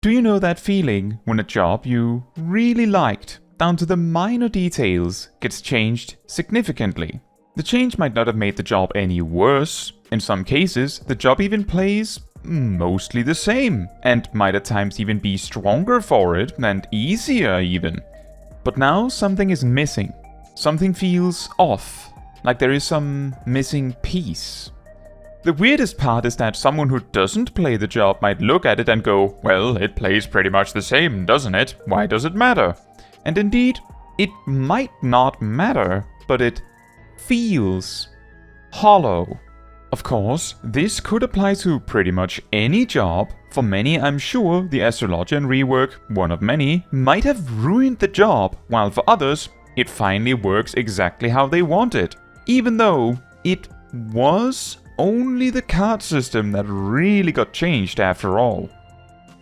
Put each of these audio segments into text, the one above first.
Do you know that feeling when a job you really liked, down to the minor details, gets changed significantly? The change might not have made the job any worse. In some cases, the job even plays mostly the same, and might at times even be stronger for it, and easier even. But now something is missing. Something feels off, like there is some missing piece. The weirdest part is that someone who doesn't play the job might look at it and go, well, it plays pretty much the same, doesn't it? Why does it matter? And indeed, it might not matter, but it feels hollow. Of course, this could apply to pretty much any job. For many, I'm sure the Astrologian rework, one of many, might have ruined the job, while for others, it finally works exactly how they want it. Even though it was only the card system that really got changed after all.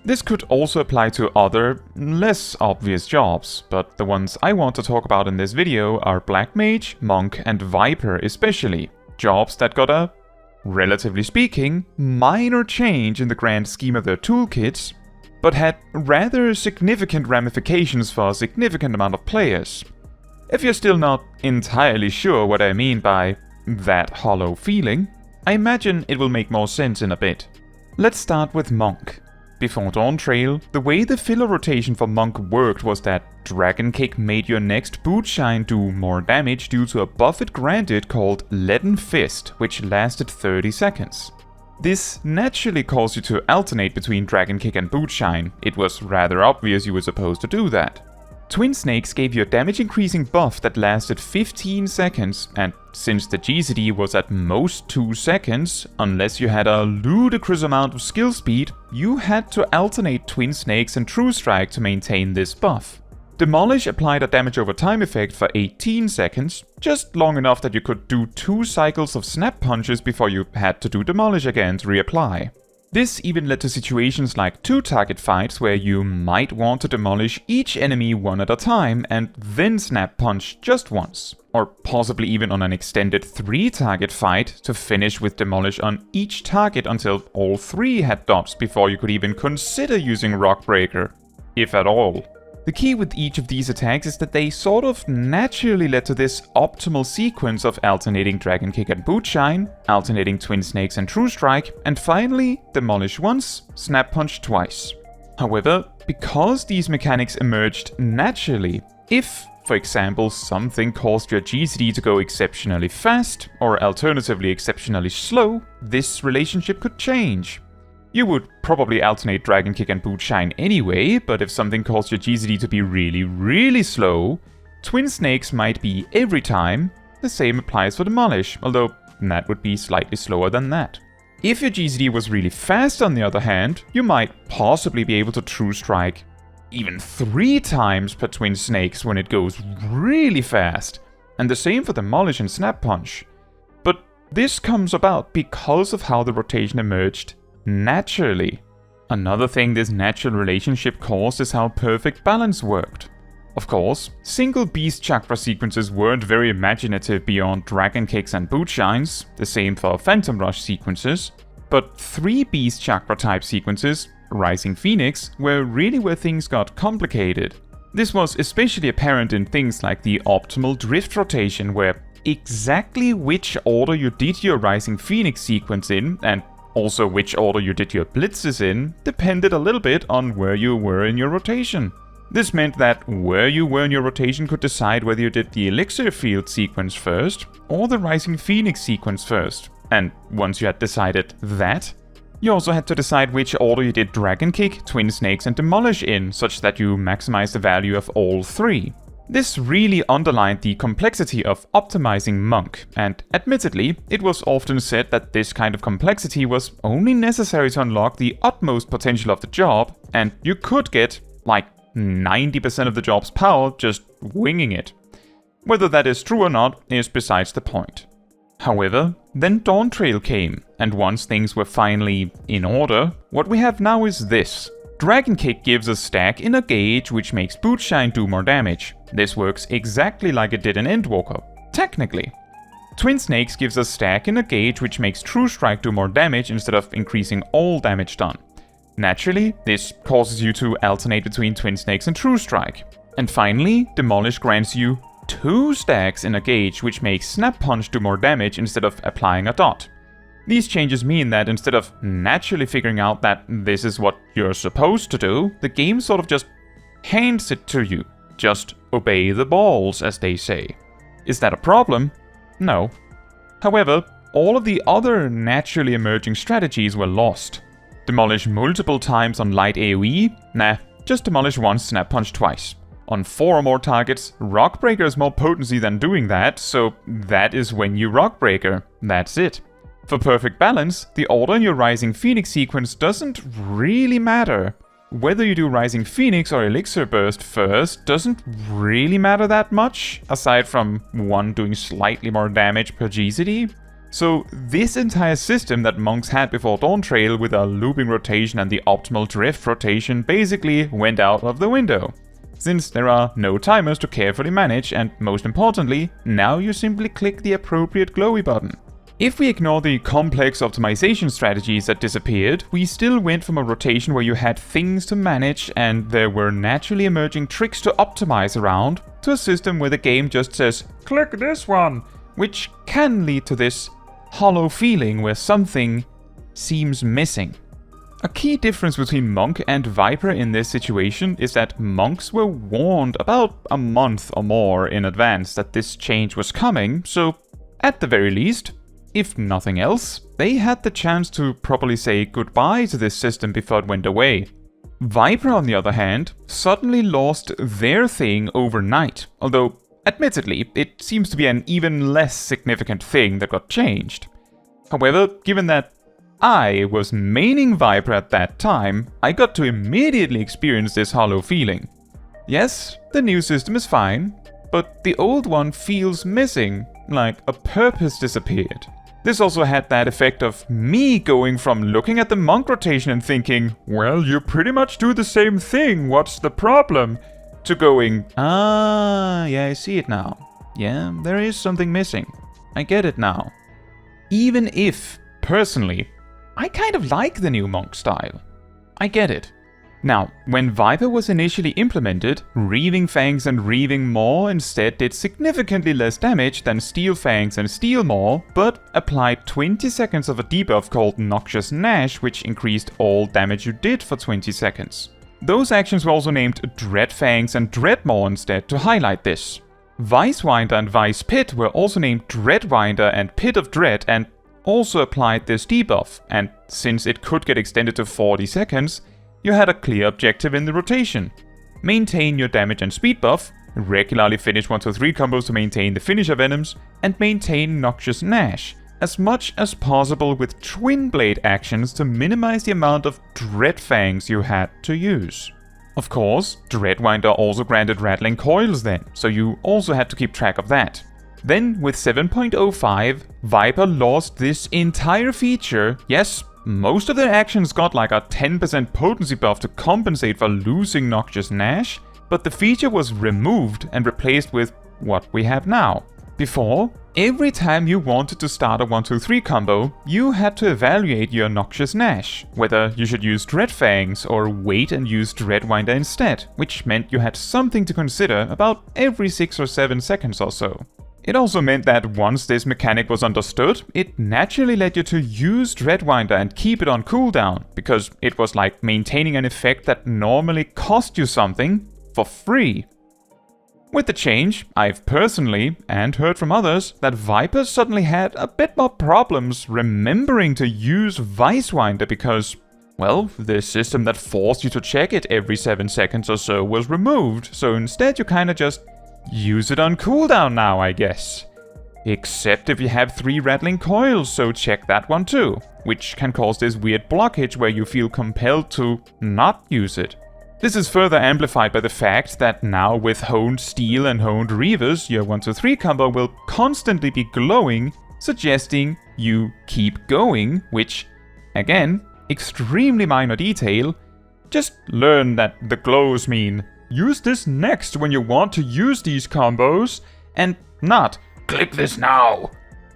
This could also apply to other, less obvious jobs, but the ones I want to talk about in this video are Black Mage, Monk and Viper especially. Jobs that got a, relatively speaking, minor change in the grand scheme of their toolkits, but had rather significant ramifications for a significant amount of players. If you're still not entirely sure what I mean by that hollow feeling, I imagine it will make more sense in a bit. Let's start with Monk. Before Dawntrail, the way the filler rotation for Monk worked was that Dragon Kick made your next boot shine do more damage due to a buff it granted called Leaden Fist, which lasted 30 seconds. This naturally caused you to alternate between Dragon Kick and boot shine. It was rather obvious you were supposed to do that. Twin Snakes gave you a damage increasing buff that lasted 15 seconds, and since the GCD was at most 2 seconds, unless you had a ludicrous amount of skill speed, you had to alternate Twin Snakes and True Strike to maintain this buff. Demolish applied a damage over time effect for 18 seconds, just long enough that you could do 2 cycles of snap punches before you had to do Demolish again to reapply. This even led to situations like 2-target fights where you might want to demolish each enemy one at a time and then snap punch just once, or possibly even on an extended 3-target fight to finish with demolish on each target until all 3 had dodged before you could even consider using Rockbreaker, if at all. The key with each of these attacks is that they sort of naturally led to this optimal sequence of alternating Dragon Kick and Boot Shine, alternating Twin Snakes and True Strike, and finally Demolish once, Snap Punch twice. However, because these mechanics emerged naturally, if, for example, something caused your GCD to go exceptionally fast, or alternatively exceptionally slow, this relationship could change. You would probably alternate Dragon Kick and Boot Shine anyway, but if something caused your GCD to be really slow, Twin Snakes might be every time. The same applies for Demolish, although that would be slightly slower than that. If your GCD was really fast on the other hand, you might possibly be able to True Strike even 3 times per Twin Snakes when it goes really fast, and the same for Demolish and Snap Punch. But this comes about because of how the rotation emerged naturally. Another thing this natural relationship caused is how perfect balance worked. Of course, single Beast Chakra sequences weren't very imaginative beyond Dragon Kicks and Boot Shines, the same for Phantom Rush sequences, but 3 Beast Chakra type sequences, Rising Phoenix, were really where things got complicated. This was especially apparent in things like the optimal drift rotation, where exactly which order you did your Rising Phoenix sequence in, and also which order you did your blitzes in, depended a little bit on where you were in your rotation. This meant that where you were in your rotation could decide whether you did the Elixir Field sequence first, or the Rising Phoenix sequence first. And once you had decided that, you also had to decide which order you did Dragon Kick, Twin Snakes and Demolish in, such that you maximize the value of all 3. This really underlined the complexity of optimizing Monk, and admittedly, it was often said that this kind of complexity was only necessary to unlock the utmost potential of the job, and you could get, like, 90% of the job's power just winging it. Whether that is true or not is besides the point. However, then Dawntrail came, and once things were finally in order, what we have now is this. Dragon Kick gives a stack in a gauge which makes Boot Shine do more damage. This works exactly like it did in Endwalker, technically. Twin Snakes gives a stack in a gauge which makes True Strike do more damage instead of increasing all damage done. Naturally, this causes you to alternate between Twin Snakes and True Strike. And finally, Demolish grants you 2 stacks in a gauge, which makes Snap Punch do more damage instead of applying a dot. These changes mean that instead of naturally figuring out that this is what you're supposed to do, the game sort of just hands it to you. Just obey the balls, as they say. Is that a problem? No. However, all of the other naturally emerging strategies were lost. Demolish multiple times on light AoE? Nah, just demolish once, Snap Punch twice. On 4 or more targets, Rock Breaker has more potency than doing that, so that is when you Rock Breaker. That's it. For perfect balance, the order in your Rising Phoenix sequence doesn't really matter. Whether you do Rising Phoenix or Elixir Burst first doesn't really matter that much, aside from one doing slightly more damage per GCD. So this entire system that monks had before Dawntrail with a looping rotation and the optimal drift rotation basically went out of the window. Since there are no timers to carefully manage, and most importantly, now you simply click the appropriate glowy button. If we ignore the complex optimization strategies that disappeared, we still went from a rotation where you had things to manage and there were naturally emerging tricks to optimize around, to a system where the game just says, click this one, which can lead to this hollow feeling where something seems missing. A key difference between Monk and Viper in this situation is that monks were warned about a month or more in advance that this change was coming, so at the very least, if nothing else, they had the chance to properly say goodbye to this system before it went away. Viper, on the other hand, suddenly lost their thing overnight, although admittedly, it seems to be an even less significant thing that got changed. However, given that I was maining Viper at that time, I got to immediately experience this hollow feeling. Yes, the new system is fine, but the old one feels missing, like a purpose disappeared. This also had that effect of me going from looking at the monk rotation and thinking, well, you pretty much do the same thing, what's the problem? To going, yeah, I see it now. Yeah, there is something missing. I get it now. Even if, personally, I kind of like the new monk style. I get it. Now, when Viper was initially implemented, Reaving Fangs and Reaving Maw instead did significantly less damage than Steel Fangs and Steel Maw, but applied 20 seconds of a debuff called Noxious Gnash, which increased all damage you did for 20 seconds. Those actions were also named Dread Fangs and Dread Maw instead to highlight this. Vicewinder and Vice Pit were also named Dreadwinder and Pit of Dread and also applied this debuff, and since it could get extended to 40 seconds, you had a clear objective in the rotation. Maintain your damage and speed buff, regularly finish 1-2-3 combos to maintain the finisher venoms, and maintain Noxious Gnash, as much as possible with Twin Blade actions to minimize the amount of Dread Fangs you had to use. Of course, Dreadwinder also granted Rattling Coils then, so you also had to keep track of that. Then, with 7.05, Viper lost this entire feature. Yes, most of their actions got like a 10% potency buff to compensate for losing Noxious Gnash, but the feature was removed and replaced with what we have now. Before, every time you wanted to start a 1-2-3 combo, you had to evaluate your Noxious Gnash, whether you should use Dread Fangs or wait and use Dreadwinder instead, which meant you had something to consider about every 6 or 7 seconds or so. It also meant that once this mechanic was understood, it naturally led you to use Dreadwinder and keep it on cooldown, because it was like maintaining an effect that normally cost you something for free. With the change, I've personally, and heard from others, that Viper suddenly had a bit more problems remembering to use Vicewinder because, well, the system that forced you to check it every 7 seconds or so was removed, so instead you kinda just use it on cooldown now, I guess. Except if you have 3 Rattling Coils, so check that one too, which can cause this weird blockage where you feel compelled to not use it. This is further amplified by the fact that now with Honed Steel and Honed Reavers, your 1-2-3 combo will constantly be glowing, suggesting you keep going, which, again, extremely minor detail. Just learn that the glows mean use this next when you want to use these combos, and not click this now.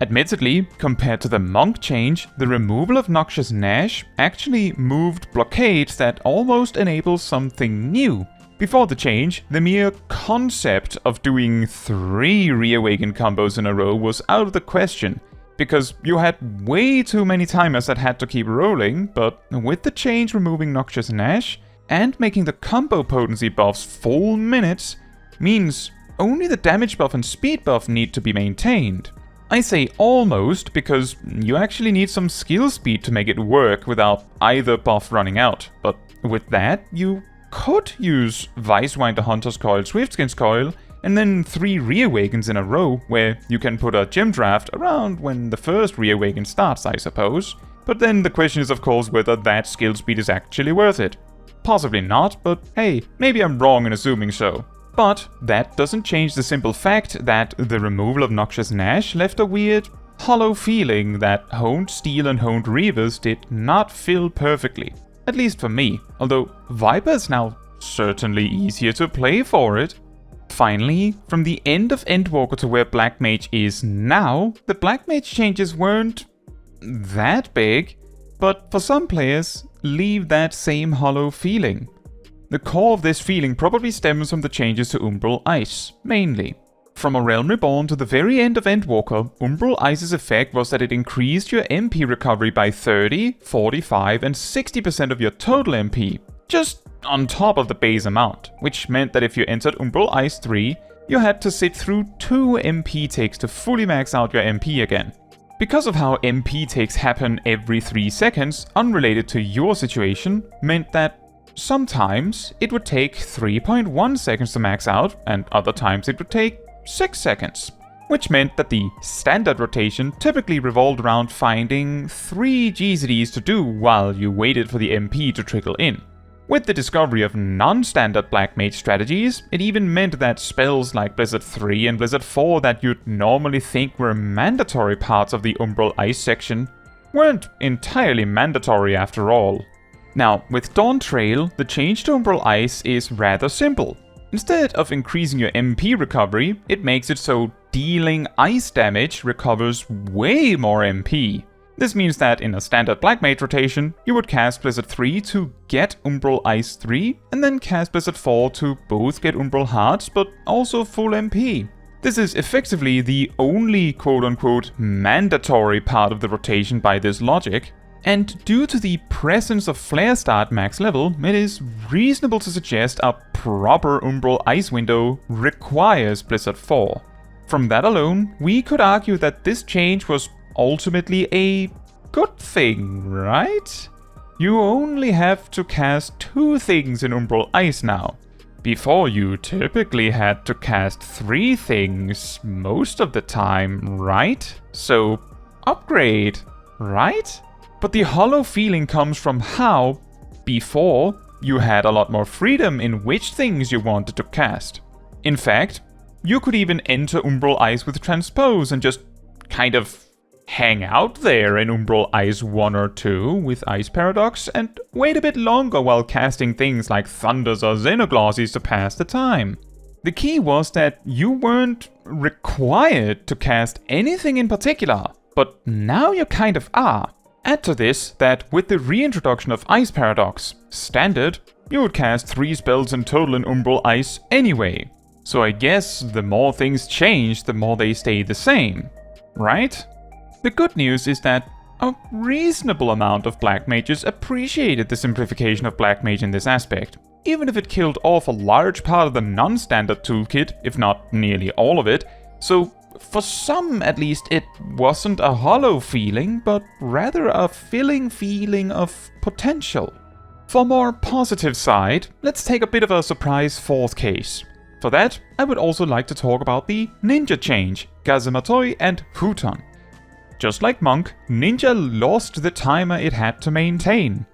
Admittedly, compared to the Monk change, the removal of Noxious Gnash actually moved blockades that almost enables something new. Before the change, the mere concept of doing 3 Reawaken combos in a row was out of the question, because you had way too many timers that had to keep rolling, but with the change removing Noxious Gnash and making the combo potency buffs full minutes, means only the damage buff and speed buff need to be maintained. I say almost because you actually need some skill speed to make it work without either buff running out, but with that you could use Vicewinder Hunter's Coil, Swiftskin's Coil, and then 3 Reawakens in a row, where you can put a gym draft around when the first Reawaken starts, I suppose. But then the question is of course whether that skill speed is actually worth it. Possibly not, but hey, maybe I'm wrong in assuming so. But that doesn't change the simple fact that the removal of Noxious Gnash left a weird, hollow feeling that Honed Steel and Honed Reavers did not fill perfectly. At least for me, although Viper is now certainly easier to play for it. Finally, from the end of Endwalker to where Black Mage is now, the Black Mage changes weren't that big, but for some players, leave that same hollow feeling. The core of this feeling probably stems from the changes to Umbral Ice, mainly. From A Realm Reborn to the very end of Endwalker, Umbral Ice's effect was that it increased your MP recovery by 30, 45 and 60% of your total MP, just on top of the base amount, which meant that if you entered Umbral Ice 3, you had to sit through 2 MP takes to fully max out your MP again. Because of how MP takes happen every 3 seconds, unrelated to your situation, meant that sometimes it would take 3.1 seconds to max out, and other times it would take 6 seconds. Which meant that the standard rotation typically revolved around finding 3 GZDs to do while you waited for the MP to trickle in. With the discovery of non-standard Black Mage strategies, it even meant that spells like Blizzard 3 and Blizzard 4 that you'd normally think were mandatory parts of the Umbral Ice section weren't entirely mandatory after all. Now, with Dawntrail, the change to Umbral Ice is rather simple. Instead of increasing your MP recovery, it makes it so dealing ice damage recovers way more MP. This means that in a standard Black Mage rotation, you would cast Blizzard 3 to get Umbral Ice 3, and then cast Blizzard 4 to both get Umbral Hearts, but also full MP. This is effectively the only quote-unquote mandatory part of the rotation by this logic, and due to the presence of Flare Start max level, it is reasonable to suggest a proper Umbral Ice window requires Blizzard 4. From that alone, we could argue that this change was ultimately a good thing, right? You only have to cast 2 things in Umbral Ice now. Before, you typically had to cast 3 things most of the time, right? So, upgrade, right? But the hollow feeling comes from how, before, you had a lot more freedom in which things you wanted to cast. In fact, you could even enter Umbral Ice with Transpose and just kind of hang out there in Umbral Ice 1 or 2 with Ice Paradox and wait a bit longer while casting things like Thunders or Xenoglosses to pass the time. The key was that you weren't required to cast anything in particular, but now you kind of are. Add to this that with the reintroduction of Ice Paradox, standard, you would cast 3 spells in total in Umbral Ice anyway. So I guess the more things change, the more they stay the same, right? The good news is that a reasonable amount of Black Mages appreciated the simplification of Black Mage in this aspect, even if it killed off a large part of the non-standard toolkit, if not nearly all of it, so for some at least it wasn't a hollow feeling, but rather a filling feeling of potential. For more positive side, let's take a bit of a surprise 4th case. For that, I would also like to talk about the Ninja change, Kazematoi and Huton. Just like Monk, Ninja lost the timer it had to maintain.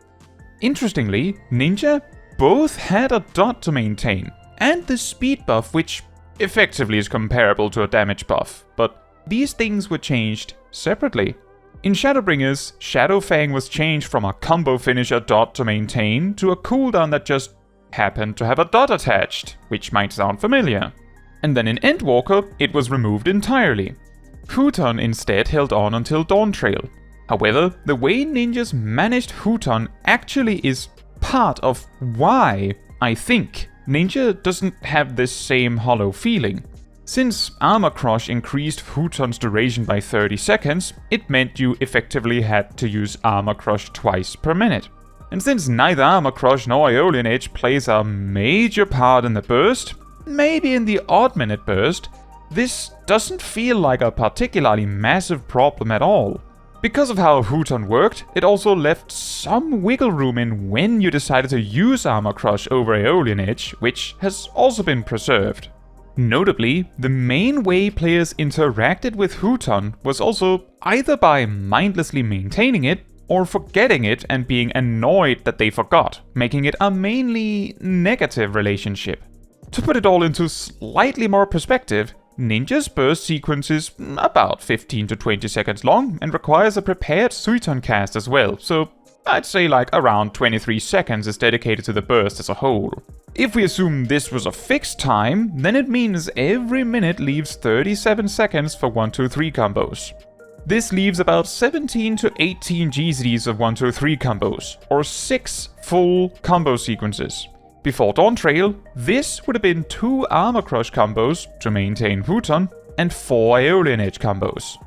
Interestingly, Ninja both had a dot to maintain, and the speed buff, which effectively is comparable to a damage buff, but these things were changed separately. In Shadowbringers, Shadowfang was changed from a combo finisher dot to maintain to a cooldown that just happened to have a dot attached, which might sound familiar. And then in Endwalker, it was removed entirely. Huton instead held on until Dawntrail. However, the way ninjas managed Huton actually is part of why I think Ninja doesn't have this same hollow feeling. Since Armor Crush increased Huton's duration by 30 seconds, it meant you effectively had to use Armor Crush twice per minute. And since neither Armor Crush nor Aeolian Edge plays a major part in the burst, maybe in the odd minute burst, this doesn't feel like a particularly massive problem at all. Because of how Huton worked, it also left some wiggle room in when you decided to use Armor Crush over Aeolian Edge, which has also been preserved. Notably, the main way players interacted with Huton was also either by mindlessly maintaining it, or forgetting it and being annoyed that they forgot, making it a mainly negative relationship. To put it all into slightly more perspective, Ninja's burst sequence is about 15 to 20 seconds long and requires a prepared Suiton cast as well, so I'd say like around 23 seconds is dedicated to the burst as a whole. If we assume this was a fixed time, then it means every minute leaves 37 seconds for 1-2-3 combos. This leaves about 17 to 18 GCDs of 1-2-3 combos, or 6 full combo sequences. Before Dawntrail, this would have been 2 Armor Crush combos to maintain Huton, and 4 Aeolian Edge combos.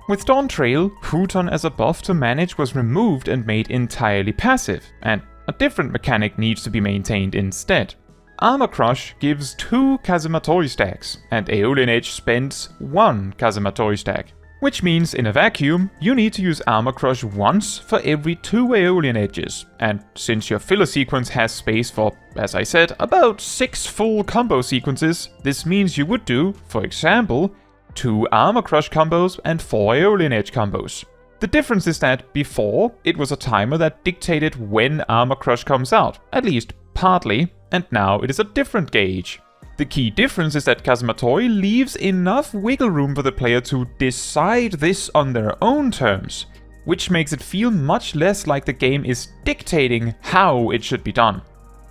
With Dawntrail, Huton as a buff to manage was removed and made entirely passive, and a different mechanic needs to be maintained instead. Armor Crush gives 2 Kazematoi stacks, and Aeolian Edge spends 1 Kazematoi stack. Which means in a vacuum, you need to use Armor Crush once for every 2 Aeolian Edges, and since your filler sequence has space for, as I said, about 6 full combo sequences, this means you would do, for example, 2 Armor Crush combos and 4 Aeolian Edge combos. The difference is that before, it was a timer that dictated when Armor Crush comes out, at least partly, and now it is a different gauge. The key difference is that Kazematoi leaves enough wiggle room for the player to decide this on their own terms, which makes it feel much less like the game is dictating how it should be done.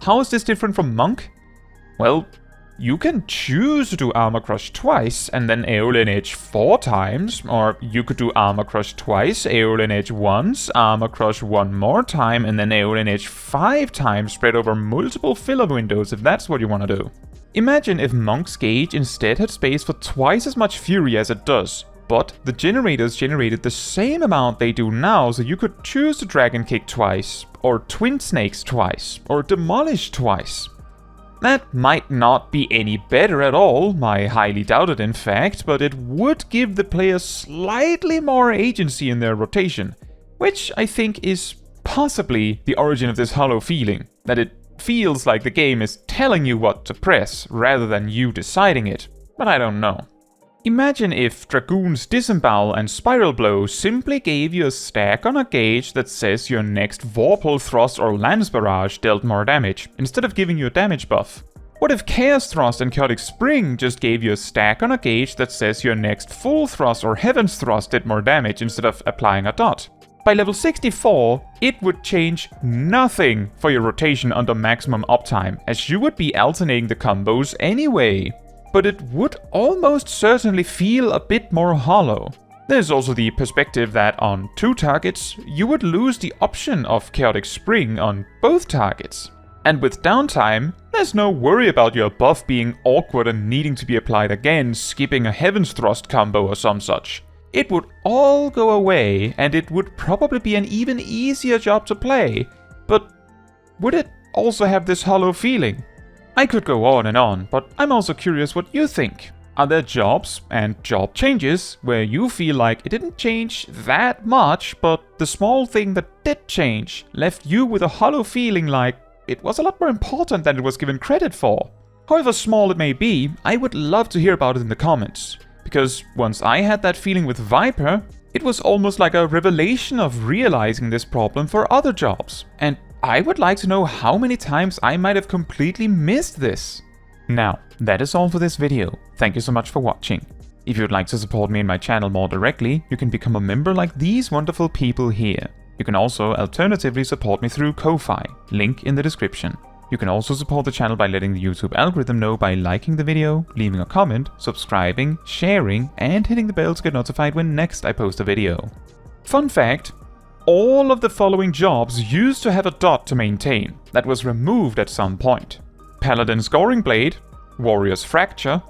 How is this different from Monk? Well, you can choose to do Armor Crush twice and then Aeolian Edge 4 times, or you could do Armor Crush twice, Aeolian Edge once, Armor Crush 1 more time, and then Aeolian Edge 5 times spread over multiple filler windows if that's what you want to do. Imagine if Monk's gauge instead had space for twice as much fury as it does, but the generators generated the same amount they do now, so you could choose to Dragon Kick twice, or Twin Snakes twice, or Demolish twice. That might not be any better at all, I highly doubt it in fact, but it would give the player slightly more agency in their rotation, which I think is possibly the origin of this hollow feeling, that it feels like the game is telling you what to press rather than you deciding it, but I don't know. Imagine if Dragoons Disembowel and Spiral Blow simply gave you a stack on a gauge that says your next Vorpal Thrust or Lance Barrage dealt more damage, instead of giving you a damage buff. What if Chaos Thrust and Chaotic Spring just gave you a stack on a gauge that says your next Full Thrust or Heaven's Thrust did more damage instead of applying a dot? By level 64, it would change nothing for your rotation under maximum uptime, as you would be alternating the combos anyway. But it would almost certainly feel a bit more hollow. There's also the perspective that on 2 targets, you would lose the option of Chaotic Spring on both targets. And with downtime, there's no worry about your buff being awkward and needing to be applied again, skipping a Heaven's Thrust combo or some such. It would all go away, and it would probably be an even easier job to play. But would it also have this hollow feeling? I could go on, but I'm also curious what you think. Are there jobs and job changes where you feel like it didn't change that much, but the small thing that did change left you with a hollow feeling like it was a lot more important than it was given credit for? However small it may be, I would love to hear about it in the comments. Because once I had that feeling with Viper, it was almost like a revelation of realizing this problem for other jobs. And I would like to know how many times I might have completely missed this. Now, that is all for this video. Thank you so much for watching. If you would like to support me and my channel more directly, you can become a member like these wonderful people here. You can also alternatively support me through Ko-Fi, link in the description. You can also support the channel by letting the YouTube algorithm know by liking the video, leaving a comment, subscribing, sharing, and hitting the bell to get notified when next I post a video. Fun fact, all of the following jobs used to have a dot to maintain that was removed at some point. Paladin's Goring Blade, Warrior's Fracture,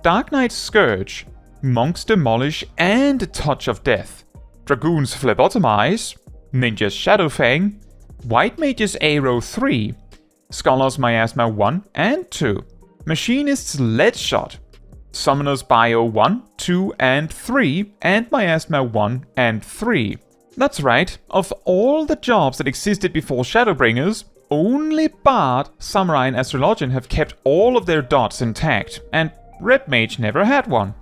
Dark Knight's Scourge, Monk's Demolish and Touch of Death, Dragoon's Phlebotomize, Ninja's Shadowfang, White Mage's Aero 3, Scholar's Miasma 1 and 2, Machinist's Lead Shot, Summoner's Bio 1, 2 and 3, and Miasma 1 and 3. That's right, of all the jobs that existed before Shadowbringers, only Bard, Samurai and Astrologian have kept all of their dots intact, and Red Mage never had one.